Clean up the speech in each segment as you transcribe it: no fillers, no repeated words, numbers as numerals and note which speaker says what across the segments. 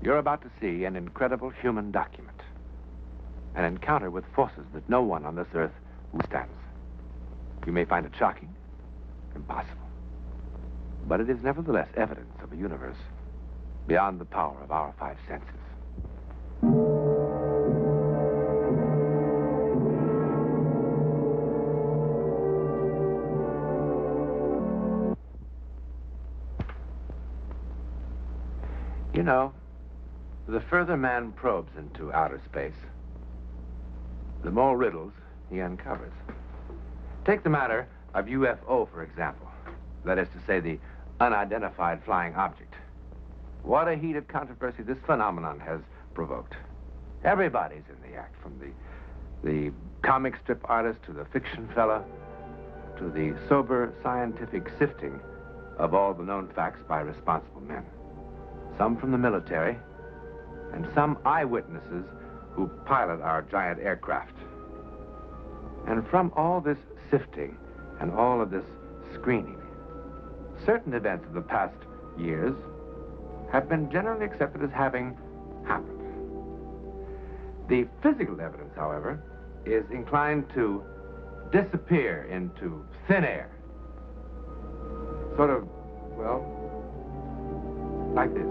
Speaker 1: You're about to see an incredible human document. An encounter with forces that no one on this earth withstands. You may find it shocking, impossible. But it is nevertheless evidence of a universe beyond the power of our five senses. You know, the further man probes into outer space, the more riddles he uncovers. Take the matter of UFO, for example. That is to say, the unidentified flying object. What a heated controversy this phenomenon has provoked. Everybody's in the act, from the comic strip artist to the fiction fella, to the sober scientific sifting of all the known facts by responsible men. Some from the military, and some eyewitnesses who pilot our giant aircraft. And from all this sifting and all of this screening, certain events of the past years have been generally accepted as having happened. The physical evidence, however, is inclined to disappear into thin air. Sort of, well, like this.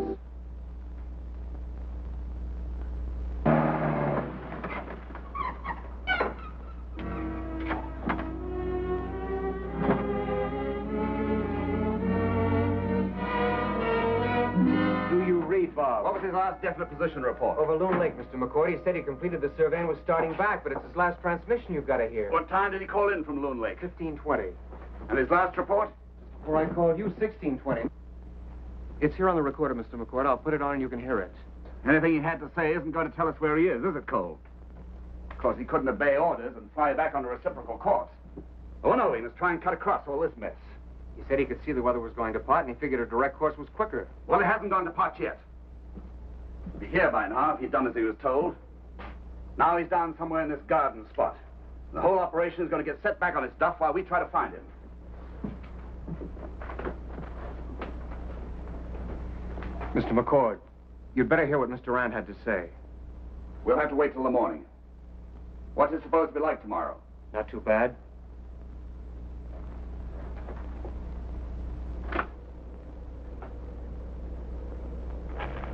Speaker 2: What was his last definite position report?
Speaker 3: Over Loon Lake, Mr. McCord. He said he completed the survey and was starting back, but it's his last transmission you've got to hear.
Speaker 2: What time did he call in from Loon Lake?
Speaker 3: 15:20.
Speaker 2: And his last report?
Speaker 3: Before I called you, 16:20. It's here on the recorder, Mr. McCord. I'll put it on and you can hear it.
Speaker 2: Anything he had to say isn't going to tell us where he is it, Cole? Of course, he couldn't obey orders and fly back on a reciprocal course. Oh, no, he must try and cut across all this mess.
Speaker 3: He said he could see the weather was going to pot, and he figured a direct course was quicker.
Speaker 2: Well, it hasn't gone to pot yet. He'd be here by now if he'd done as he was told. Now he's down somewhere in this garden spot. The whole operation is going to get set back on its duff while we try to find him.
Speaker 3: Mr. McCord, you'd better hear what Mr. Rand had to say.
Speaker 2: We'll have to wait till the morning. What's it supposed to be like tomorrow?
Speaker 3: Not too bad.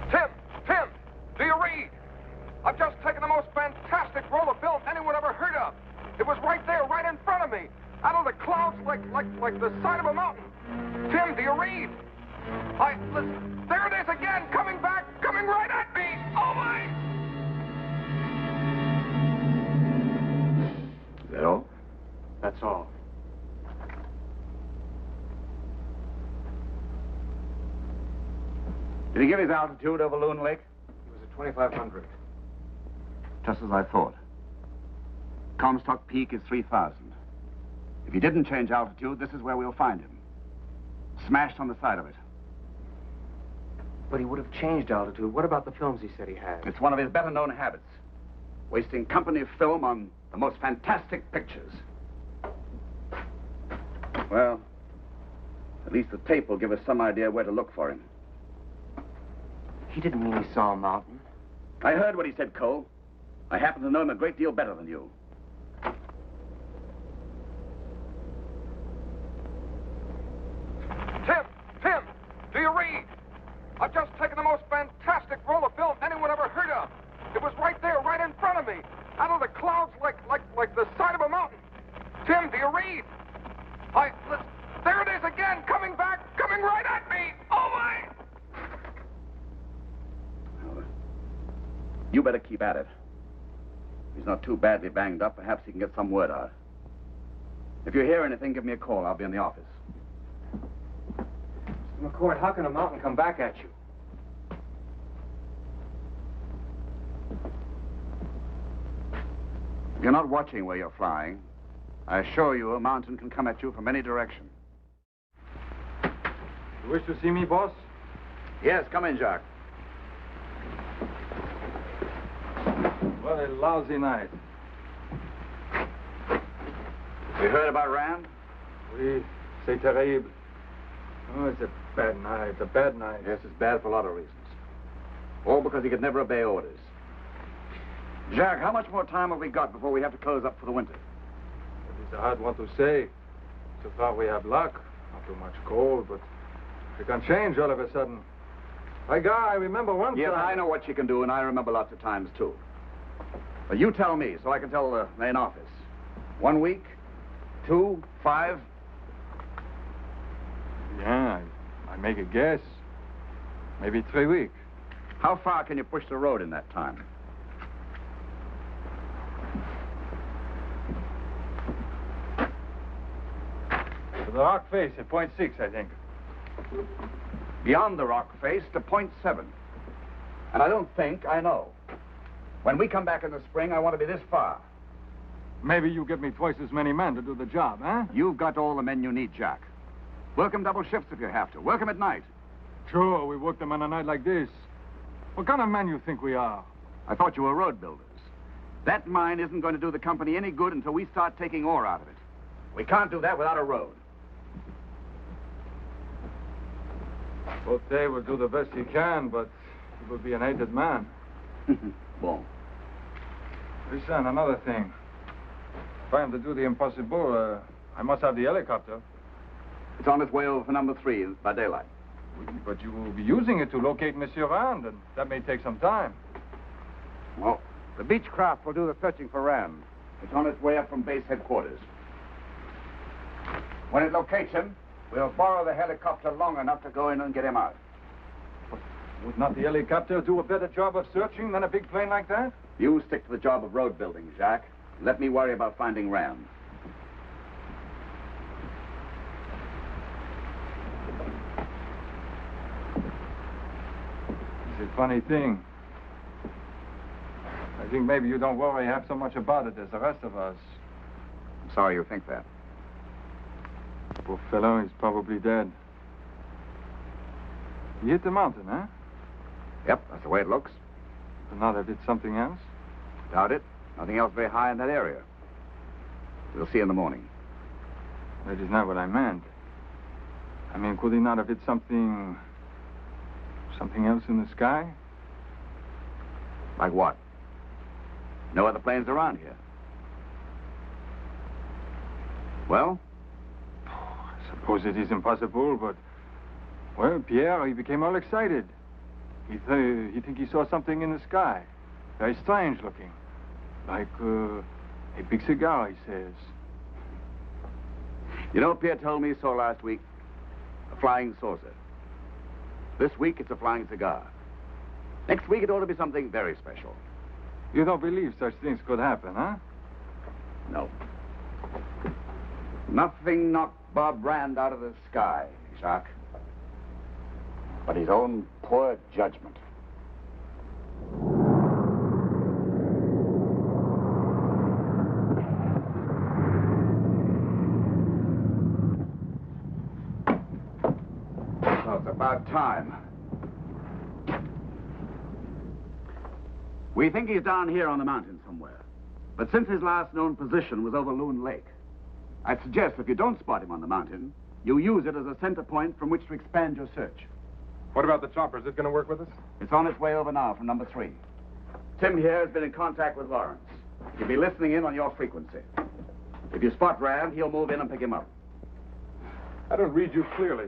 Speaker 4: Tim, do you read? I've just taken the most fantastic roll of film anyone ever heard of. It was right there, right in front of me. Out of the clouds like the side of a mountain. Tim, do you read? Listen, there it is again, coming back, coming right at me. Oh, my!
Speaker 2: Is that all?
Speaker 3: That's all.
Speaker 2: Did he give his altitude over Loon Lake?
Speaker 3: It was at 2,500.
Speaker 2: Just as I thought. Comstock Peak is 3,000. If he didn't change altitude, this is where we'll find him. Smashed on the side of it.
Speaker 3: But he would have changed altitude. What about the films he said he had?
Speaker 2: It's one of his better-known habits. Wasting company film on the most fantastic pictures. Well, at least the tape will give us some idea where to look for him.
Speaker 3: He didn't mean he saw a mountain.
Speaker 2: I heard what he said, Cole. I happen to know him a great deal better than you.
Speaker 4: Tim, do you read? I've just taken the most fantastic roll of film anyone ever heard of. It was right there, right in front of me. Out of the clouds like the side of a mountain. Tim, do you read? Listen, there it is again, coming back, coming right at me. Oh, my!
Speaker 2: Well, you better keep at it. If he's not too badly banged up, perhaps he can get some word out. If you hear anything, give me a call. I'll be in the office.
Speaker 3: Mr. McCord, how can a mountain come back at you?
Speaker 2: If you're not watching where you're flying, I assure you a mountain can come at you from any direction.
Speaker 3: You wish to see me, boss?
Speaker 2: Yes, come in, Jacques.
Speaker 5: What a lousy night.
Speaker 2: You heard about Rand?
Speaker 5: Oui, c'est terrible. Oh, it's a bad night, a bad night.
Speaker 2: Yes, it's bad for a lot of reasons. All because he could never obey orders. Jack, how much more time have we got before we have to close up for the winter?
Speaker 5: It's a hard one to say. So far we have luck. Not too much cold, but it can change all of a sudden. My guy, I remember one
Speaker 2: Yeah,
Speaker 5: time.
Speaker 2: I know what you can do, and I remember lots of times, too. But you tell me, so I can tell the main office. 1 week? 2? 5?
Speaker 5: Yeah, I make a guess. Maybe 3 weeks.
Speaker 2: How far can you push the road in that time?
Speaker 5: To the rock face at .6, I think.
Speaker 2: Beyond the rock face to .7. And I don't think I know. When we come back in the spring, I want to be this far.
Speaker 5: Maybe you get me twice as many men to do the job, huh?
Speaker 2: You've got all the men you need, Jack. Work them double shifts if you have to. Work them at night.
Speaker 5: Sure, we work them on a night like this. What kind of men you think we are?
Speaker 2: I thought you were road builders. That mine isn't going to do the company any good until we start taking ore out of it. We can't do that without a road.
Speaker 5: Bote will do the best he can, but he will be an hated man.
Speaker 2: Bon.
Speaker 5: Listen, another thing. If I am to do the impossible, I must have the helicopter.
Speaker 2: It's on its way over for number 3 by daylight.
Speaker 5: But you will be using it to locate Monsieur Rand, and that may take some time.
Speaker 2: Well, the Beechcraft will do the searching for Rand. It's on its way up from base headquarters. When it locates him, we'll borrow the helicopter long enough to go in and get him out.
Speaker 5: Would not the helicopter do a better job of searching than a big plane like that?
Speaker 2: You stick to the job of road building, Jacques. Let me worry about finding Rand.
Speaker 5: It's a funny thing. I think maybe you don't worry half so much about it as the rest of us.
Speaker 2: I'm sorry you think that.
Speaker 5: Poor fellow, he's probably dead. He hit the mountain, huh?
Speaker 2: Yep, that's the way it looks.
Speaker 5: But not if it's something else?
Speaker 2: Doubt it. Nothing else very high in that area. We'll see in the morning.
Speaker 5: That is not what I meant. I mean, could he not have hit something else in the sky?
Speaker 2: Like what? No other planes around here. Well?
Speaker 5: I suppose it is impossible, but... Well, Pierre, he became all excited. He think he saw something in the sky. Very strange looking. Like, a big cigar, he says.
Speaker 2: You know what Pierre told me he saw last week? A flying saucer. This week, it's a flying cigar. Next week, it ought to be something very special.
Speaker 5: You don't believe such things could happen, huh?
Speaker 2: No. Nothing knocked Bob Rand out of the sky, Jacques. But his own poor judgment. So it's about time. We think he's down here on the mountain somewhere. But since his last known position was over Loon Lake, I'd suggest if you don't spot him on the mountain, you use it as a center point from which to expand your search.
Speaker 4: What about the chopper? Is it going to work with us?
Speaker 2: It's on its way over now from number 3. Tim here has been in contact with Lawrence. He'll be listening in on your frequency. If you spot Rand, he'll move in and pick him up.
Speaker 4: I don't read you clearly.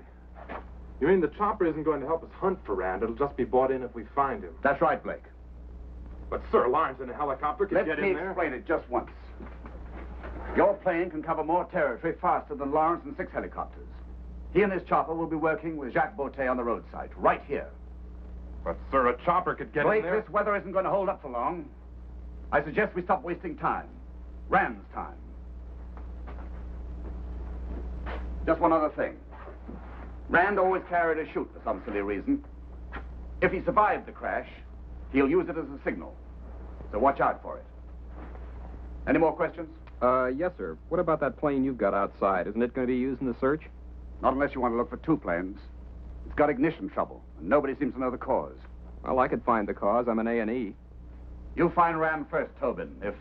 Speaker 4: You mean the chopper isn't going to help us hunt for Rand? It'll just be brought in if we find him.
Speaker 2: That's right, Blake.
Speaker 4: But, sir, Lawrence in a helicopter can get
Speaker 2: Let
Speaker 4: in
Speaker 2: me
Speaker 4: there.
Speaker 2: explain it just once. Your plane can cover more territory faster than Lawrence and 6 helicopters. He and his chopper will be working with Jacques Botte on the roadside, right here.
Speaker 4: But, sir, a chopper could get
Speaker 2: Blake,
Speaker 4: in there.
Speaker 2: this weather isn't going to hold up for long. I suggest we stop wasting time. Rand's time. Just one other thing. Rand always carried a chute for some silly reason. If he survived the crash, he'll use it as a signal. So watch out for it. Any more questions?
Speaker 3: Yes, sir. What about that plane you've got outside? Isn't it going to be used in the search?
Speaker 2: Not unless you want to look for 2 planes. It's got ignition trouble, and nobody seems to know the cause.
Speaker 3: Well, I could find the cause. I'm an A&E.
Speaker 2: You find Rand first, Tobin, if...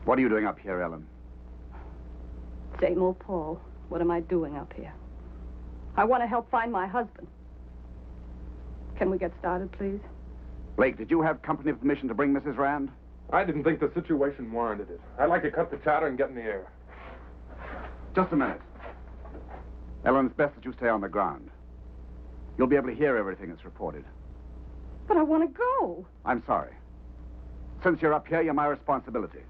Speaker 2: What are you doing up here, Ellen?
Speaker 6: Same old Paul. What am I doing up here? I want to help find my husband. Can we get started, please?
Speaker 2: Blake, did you have company permission to bring Mrs. Rand?
Speaker 4: I didn't think the situation warranted it. I'd like to cut the chatter and get in the air.
Speaker 2: Just a minute. Ellen, it's best that you stay on the ground. You'll be able to hear everything that's reported.
Speaker 6: But I want to go.
Speaker 2: I'm sorry. Since you're up here, you're my responsibility.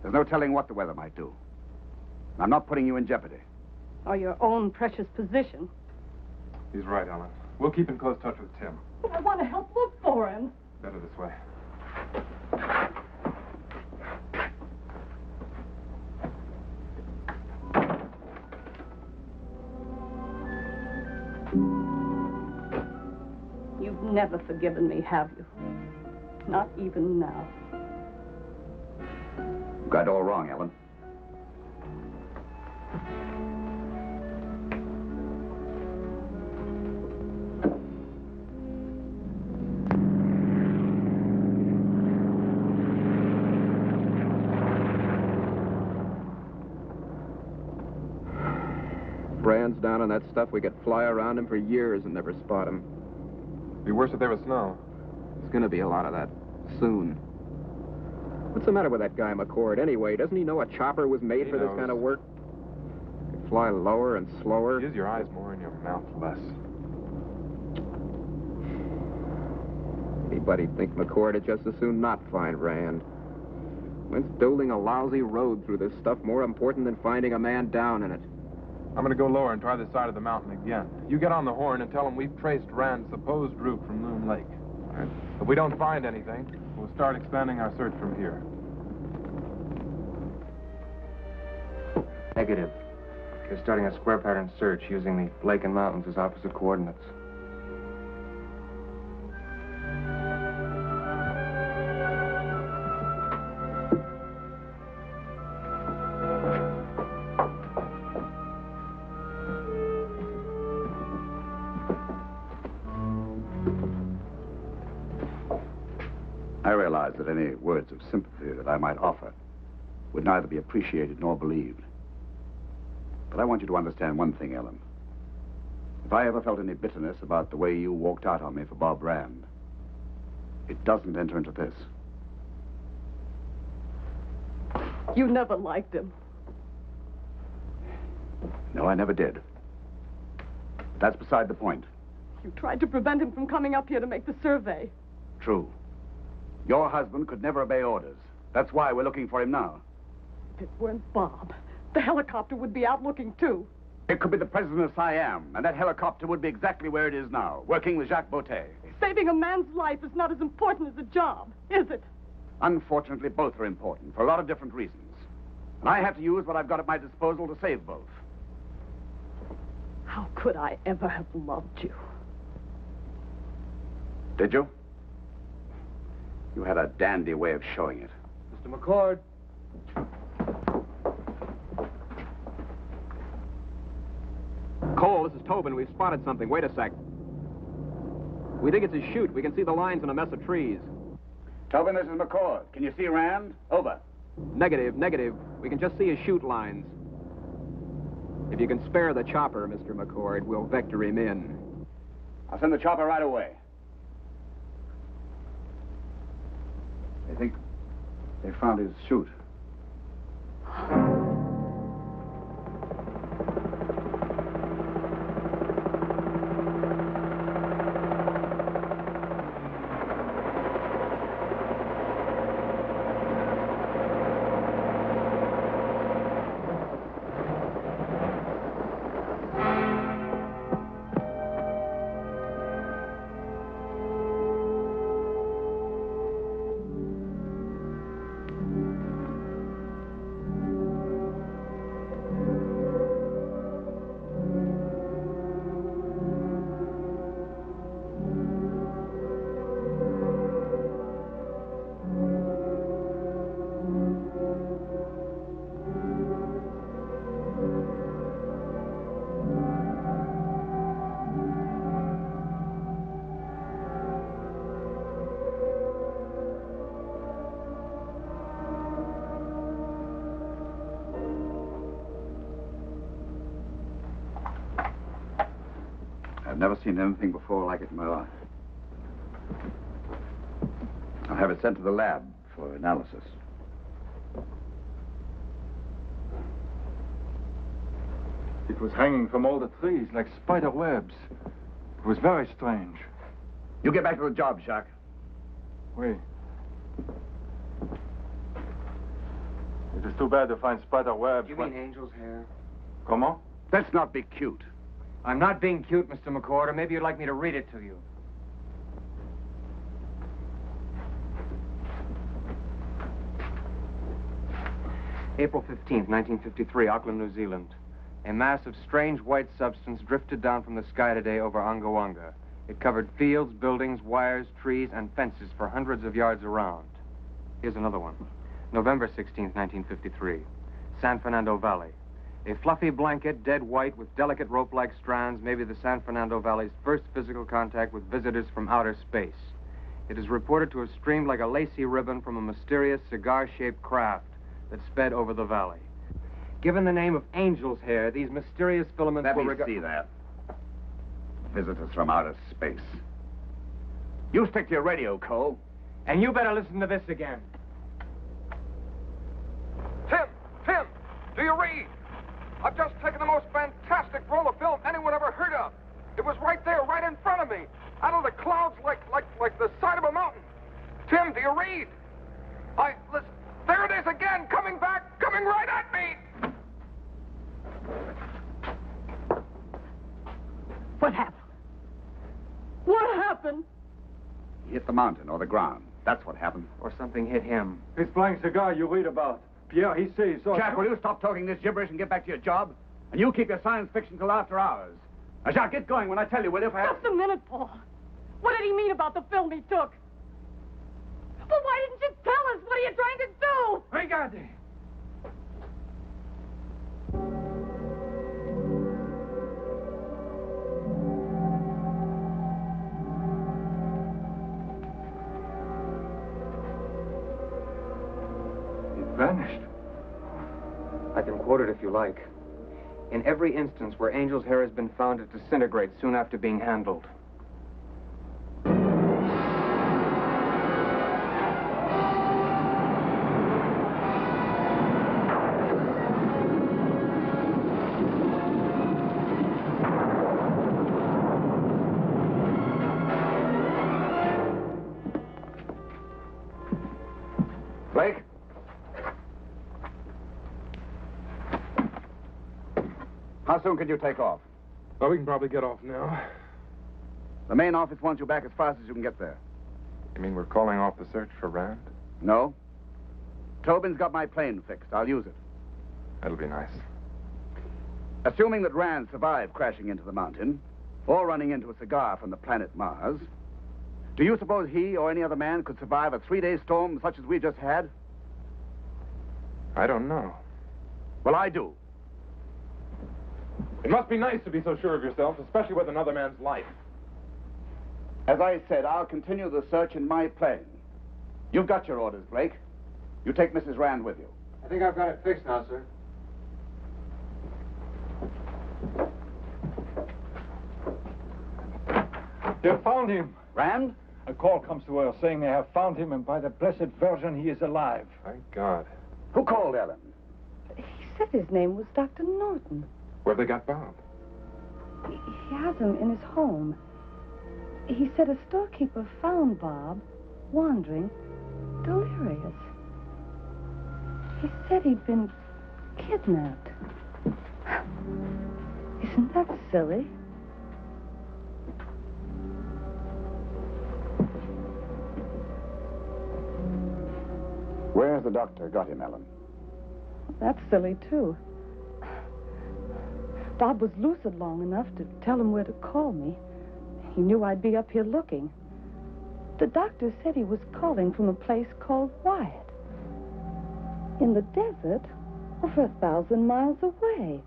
Speaker 2: There's no telling what the weather might do. And I'm not putting you in jeopardy.
Speaker 6: Or your own precious position.
Speaker 4: He's right, Ellen. We'll keep in close touch with Tim.
Speaker 6: But I want to help look for him.
Speaker 4: Better this way.
Speaker 6: You've never forgiven me, have you? Not even now.
Speaker 2: You got it all wrong, Ellen.
Speaker 3: Brand's down on that stuff. We could fly around him for years and never spot him.
Speaker 4: Be worse if there was snow.
Speaker 3: There's gonna be a lot of that soon. What's the matter with that guy, McCord, anyway? Doesn't he know a chopper was made
Speaker 4: He
Speaker 3: for this
Speaker 4: knows.
Speaker 3: kind of work? Could fly lower and slower.
Speaker 4: Use your eyes more and your mouth less.
Speaker 3: Anybody'd think McCord had just as soon not find Rand. When's building a lousy road through this stuff more important than finding a man down in it?
Speaker 4: I'm going to go lower and try this side of the mountain again. You get on the horn and tell him we've traced Rand's supposed route from Loon Lake.
Speaker 3: Right.
Speaker 4: If we don't find anything, we'll start expanding our search from here.
Speaker 3: Negative. You're starting a square pattern search using the lake and mountains as opposite coordinates.
Speaker 2: I realize that any words of sympathy that I might offer would neither be appreciated nor believed. But I want you to understand one thing, Ellen. If I ever felt any bitterness about the way you walked out on me for Bob Rand, it doesn't enter into this.
Speaker 6: You never liked him.
Speaker 2: No, I never did. But that's beside the point.
Speaker 6: You tried to prevent him from coming up here to make the survey.
Speaker 2: True. Your husband could never obey orders. That's why we're looking for him now.
Speaker 6: If it weren't Bob, the helicopter would be out looking too.
Speaker 2: It could be the president of Siam, and that helicopter would be exactly where it is now, working with Jacques Boutet.
Speaker 6: Saving a man's life is not as important as a job, is it?
Speaker 2: Unfortunately, both are important for a lot of different reasons. And I have to use what I've got at my disposal to save both.
Speaker 6: How could I ever have loved you?
Speaker 2: Did you? You had a dandy way of showing it.
Speaker 3: Mr. McCord. Cole, this is Tobin. We've spotted something. Wait a sec. We think it's a chute. We can see the lines in a mess of trees.
Speaker 2: Tobin, this is McCord. Can you see Rand? Over.
Speaker 3: Negative, negative. We can just see his chute lines. If you can spare the chopper, Mr. McCord, we'll vector him in.
Speaker 2: I'll send the chopper right away. I think they found his chute. never seen anything before like it in my life. I'll have it sent to the lab for analysis.
Speaker 5: It was hanging from all the trees like spider webs. It was very strange.
Speaker 2: You get back to the job, Jacques.
Speaker 5: Oui. It is too bad to find spider webs.
Speaker 7: You mean angel's hair?
Speaker 5: Comment?
Speaker 2: Let's not be cute.
Speaker 7: I'm not being cute, Mr. McCord. Maybe you'd like me to read it to you. April 15th, 1953, Auckland, New Zealand. A mass of strange white substance drifted down from the sky today over Angawanga. It covered fields, buildings, wires, trees, and fences for hundreds of yards around. Here's another one. November 16th, 1953, San Fernando Valley. A fluffy blanket, dead white, with delicate rope-like strands, may be the San Fernando Valley's first physical contact with visitors from outer space. It is reported to have streamed like a lacy ribbon from a mysterious cigar-shaped craft that sped over the valley. Given the name of angel's hair, these mysterious filaments
Speaker 2: Let
Speaker 7: were
Speaker 2: me see that. Visitors from outer space. You stick to your radio, Cole.
Speaker 7: And you better listen to this again.
Speaker 4: Tim, do you read? I've just taken the most fantastic roll of film anyone ever heard of. It was right there, right in front of me, out of the clouds like the side of a mountain. Tim, do you read? Listen, there it is again, coming back, coming right at me.
Speaker 6: What happened? What happened?
Speaker 2: He hit the mountain or the ground. That's what happened.
Speaker 7: Or something hit him.
Speaker 5: This flying cigar you read about. Pierre, he says he saw...
Speaker 2: Jack, will you stop talking this gibberish and get back to your job? And you keep your science fiction till after hours. Now, Jacques, get going when I tell you, will you, perhaps?
Speaker 6: Just a minute, Paul. What did he mean about the film he took? Well, why didn't you tell us? What are you trying to do?
Speaker 5: Regardez! Vanished.
Speaker 7: I can quote it if you like. In every instance where angel's hair has been found, it disintegrates soon after being handled.
Speaker 2: Blake? How soon can you take off?
Speaker 8: Well, we can probably get off now.
Speaker 2: The main office wants you back as fast as you can get there.
Speaker 8: You mean we're calling off the search for Rand?
Speaker 2: No. Tobin's got my plane fixed. I'll use it.
Speaker 8: That'll be nice.
Speaker 2: Assuming that Rand survived crashing into the mountain, or running into a cigar from the planet Mars, do you suppose he or any other man could survive a 3-day storm such as we just had?
Speaker 8: I don't know.
Speaker 2: Well, I do.
Speaker 8: It must be nice to be so sure of yourself, especially with another man's life.
Speaker 2: As I said, I'll continue the search in my plane. You've got your orders, Blake. You take Mrs. Rand with you.
Speaker 7: I think I've got it fixed now, sir.
Speaker 5: They have found him.
Speaker 2: Rand?
Speaker 5: A call comes to her saying they have found him, and by the Blessed Virgin, he is alive.
Speaker 8: Thank God.
Speaker 2: Who called Ellen?
Speaker 6: He said his name was Dr. Norton.
Speaker 8: Where've they got Bob?
Speaker 6: He has him in his home. He said a storekeeper found Bob wandering, delirious. He said he'd been kidnapped. Isn't that silly?
Speaker 2: Where's the doctor got him, Ellen?
Speaker 6: That's silly, too. Bob was lucid long enough to tell him where to call me. He knew I'd be up here looking. The doctor said he was calling from a place called Wyatt. In the desert, over 1,000 miles away.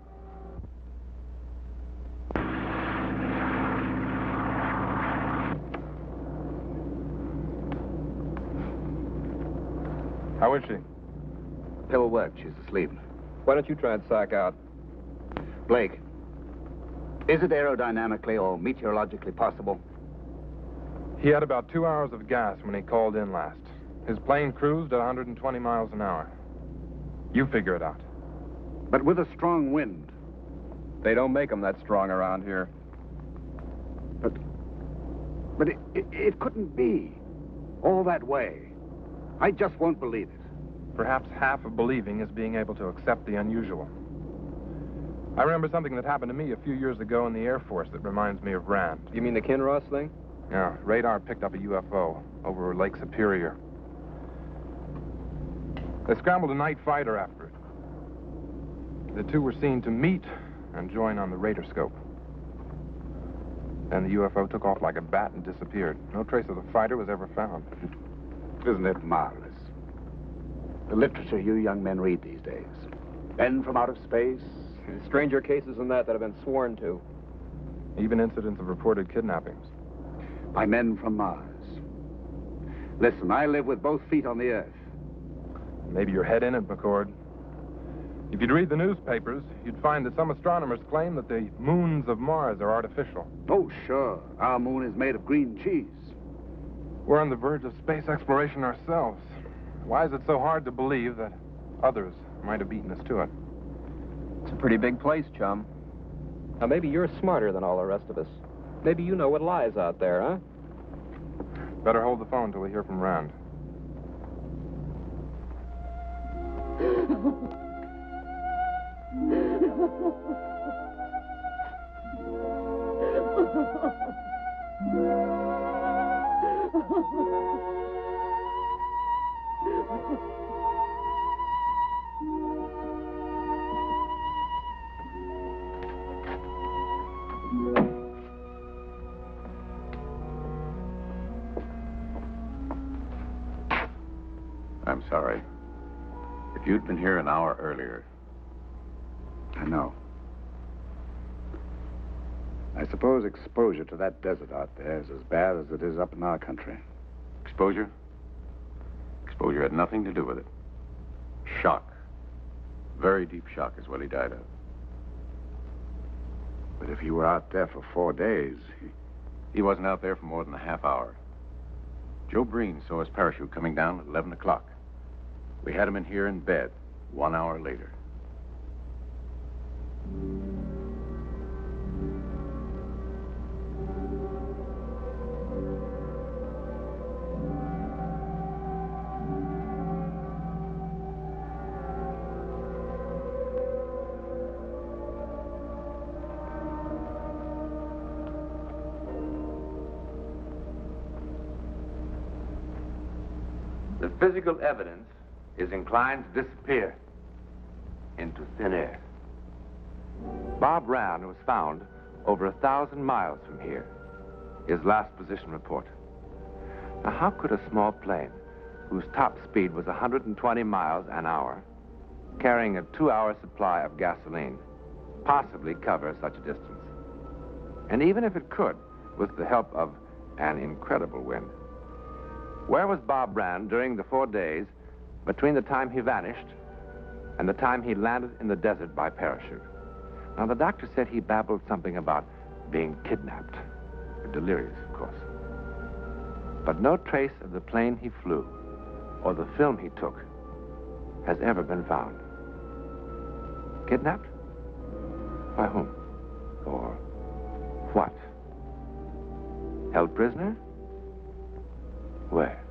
Speaker 8: How is she?
Speaker 2: Pill worked. She's asleep.
Speaker 3: Why don't you try and psych out?
Speaker 2: Blake, Is it aerodynamically or meteorologically possible?
Speaker 8: He had about 2 hours of gas when he called in last. His plane cruised at 120 miles an hour. You figure it out.
Speaker 2: But with a strong wind.
Speaker 3: They don't make them that strong around here.
Speaker 2: But it couldn't be. All that way. I just won't believe it.
Speaker 8: Perhaps half of believing is being able to accept the unusual. I remember something that happened to me a few years ago in the Air Force that reminds me of Rand.
Speaker 3: You mean the Kinross thing?
Speaker 8: Yeah, radar picked up a UFO over Lake Superior. They scrambled a night fighter after it. The two were seen to meet and join on the radar scope. Then the UFO took off like a bat and disappeared. No trace of the fighter was ever found.
Speaker 2: Isn't it marvelous? The literature you young men read these days. Men from outer space.
Speaker 3: Stranger cases than that have been sworn to.
Speaker 8: Even incidents of reported kidnappings.
Speaker 2: By men from Mars. Listen, I live with both feet on the earth.
Speaker 8: Maybe your head in it, McCord. If you'd read the newspapers, you'd find that some astronomers claim that the moons of Mars are artificial.
Speaker 2: Oh, sure. Our moon is made of green cheese.
Speaker 8: We're on the verge of space exploration ourselves. Why is it so hard to believe that others might have beaten us to it?
Speaker 3: It's a pretty big place, chum. Now, maybe you're smarter than all the rest of us. Maybe you know what lies out there, huh?
Speaker 8: Better hold the phone till we hear from Rand.
Speaker 9: I'm sorry. If you'd been here an hour earlier.
Speaker 2: I know. I suppose exposure to that desert out there is as bad as it is up in our country.
Speaker 9: Exposure? Exposure had nothing to do with it. Shock. Very deep shock is what he died of.
Speaker 2: But if he were out there for 4 days,
Speaker 9: He wasn't out there for more than a half hour. Joe Breen saw his parachute coming down at 11 o'clock. We had him in here in bed 1 hour later.
Speaker 1: The physical evidence is inclined to disappear into thin air. Bob Rand was found over 1,000 miles from here. His last position report. Now, how could a small plane, whose top speed was 120 miles an hour, carrying a 2-hour supply of gasoline, possibly cover such a distance? And even if it could, with the help of an incredible wind, where was Bob Rand during the 4 days between the time he vanished and the time he landed in the desert by parachute? Now, the doctor said he babbled something about being kidnapped. Delirious, of course. But no trace of the plane he flew or the film he took has ever been found. Kidnapped? By whom? Or what? Held prisoner? Where?